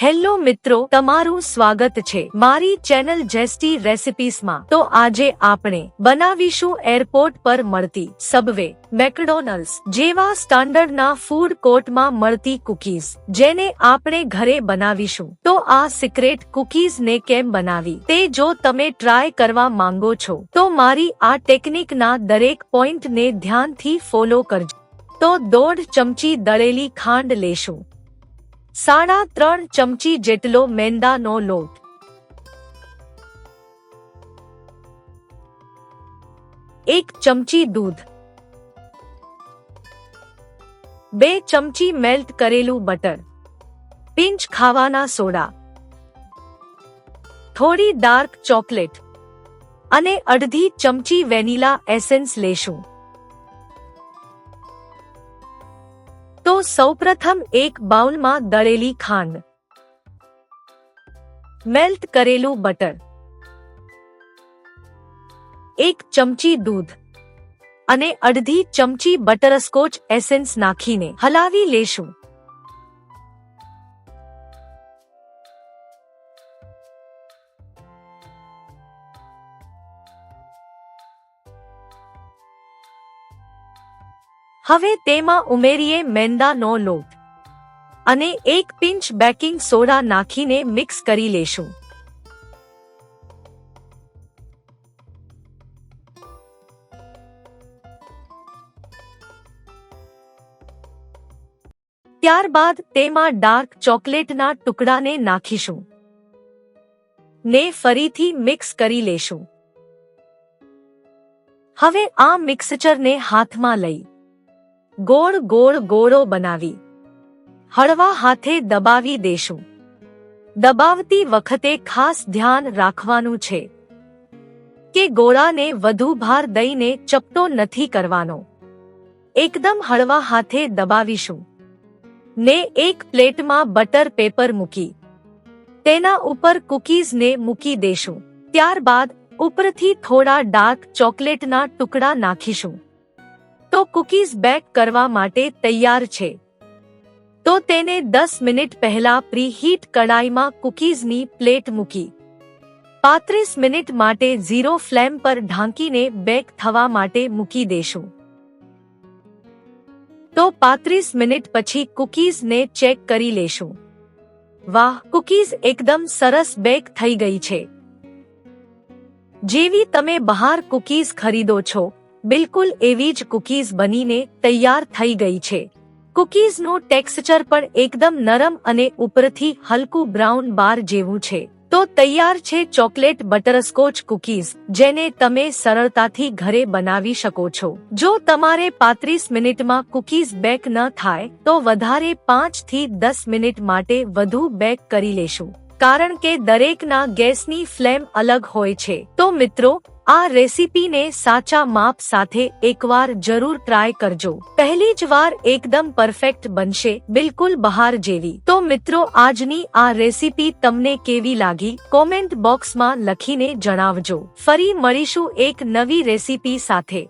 Hello મિત્રો, તમારું સ્વાગત છે મારી ચેનલ જેસ્ટી રેસિપીસમાં। તો આજે આપણે બનાવીશું એરપોર્ટ પર મળતી સબવે, મેકડોનલ્ડ્સ જેવા સ્ટાન્ડર્ડના ફૂડ કોર્ટમાં મળતી કૂકીઝ, જેને આપણે ઘરે બનાવીશું। તો આ સિક્રેટ કૂકીઝને કેમ બનાવી તે જો તમે ટ્રાય કરવા માંગો છો તો મારી આ ટેકનિકના દરેક પોઈન્ટને ધ્યાનથી ફોલો કરજો। તો 1.5 ચમચી દળેલી ખાંડ લેશું, 3.5 ચમચી જેટલો મેંદાનો લોટ, 1 ચમચી દૂધ, 2 ચમચી મેલ્ટ કરેલું બટર, પિંચ ખાવાના સોડા, થોડી ડાર્ક ચોકલેટ અને અડધી ચમચી વેનીલા એસેન્સ લેશું। તો સૌપ્રથમ એક બાઉલમાં દળેલી ખાંડ, મેલ્ટ કરેલું બટર, 1 ચમચી દૂધ અને અડધી ચમચી બટરસ્કોચ એસેન્સ નાખીને હલાવી લેશું। હવે તેમાં ઉમેરીએ મેંદાનો લોટ અને 1 પિંચ બેકિંગ સોડા નાખીને મિક્સ કરી લેશું। ત્યારબાદ તેમાં ડાર્ક ચોકલેટના ટુકડાને નાખીશું ને ફરીથી મિક્સ કરી લેશું। હવે આ મિક્સચરને હાથમાં લઈ ગોળ ગોળ ગોળો બનાવી હળવા હાથે દબાવી દેશું। દબાવતી વખતે ખાસ ધ્યાન રાખવાનું છે કે ગોળાને વધુ ભાર દઈને ચપટો નથી કરવાનો, એકદમ હળવા હાથે દબાવીશું ને એક પ્લેટમાં બટર પેપર મૂકી તેના ઉપર કૂકીઝને મૂકી દેશું। ત્યારબાદ ઉપરથી થોડા ડાર્ક ચોકલેટના ટુકડા નાખીશું। તો કૂકીઝ બેક કરવા માટે તૈયાર છે। તો તેને 10 મિનિટ પહેલા પ્રીહીટ કડાઈમાં કૂકીઝની પ્લેટ મૂકી 35 મિનિટ માટે 0 ફ્લેમ પર ઢાંકીને બેક થવા માટે મૂકી દેશું। તો 35 મિનિટ પછી કૂકીઝને ચેક કરી લેશું। વાહ, કૂકીઝ એકદમ સરસ બેક થઈ ગઈ છે। જેવી તમે બહાર કૂકીઝ ખરીદો છો બિલકુલ એવી જ કૂકીઝ બનીને તૈયાર થઈ ગઈ છે। કૂકીઝનું ટેક્સચર પણ એકદમ નરમ અને ઉપરથી હલકું બ્રાઉન બાર જેવું છે। તો તૈયાર છે ચોકલેટ બટરસ્કોચ કૂકીઝ, જેને તમે સરળતાથી ઘરે બનાવી શકો છો। જો તમારે 35 મિનિટમાં કૂકીઝ બેક ન થાય તો વધારે 5 થી 10 મિનિટ માટે વધુ બેક કરી લેશું, કારણ કે દરેકના ગેસની ફ્લેમ અલગ હોય છે। તો મિત્રો, આ રેસીપીને સાચા માપ સાથે એકવાર જરૂર ટ્રાય કરજો, પહેલી જ વાર એકદમ પરફેક્ટ બનશે, બિલકુલ બહાર જેવી। તો મિત્રો, આજની આ રેસીપી તમને કેવી લાગી કોમેન્ટ બોક્સમાં લખીને જણાવજો। ફરી મળીશું એક નવી રેસીપી સાથે।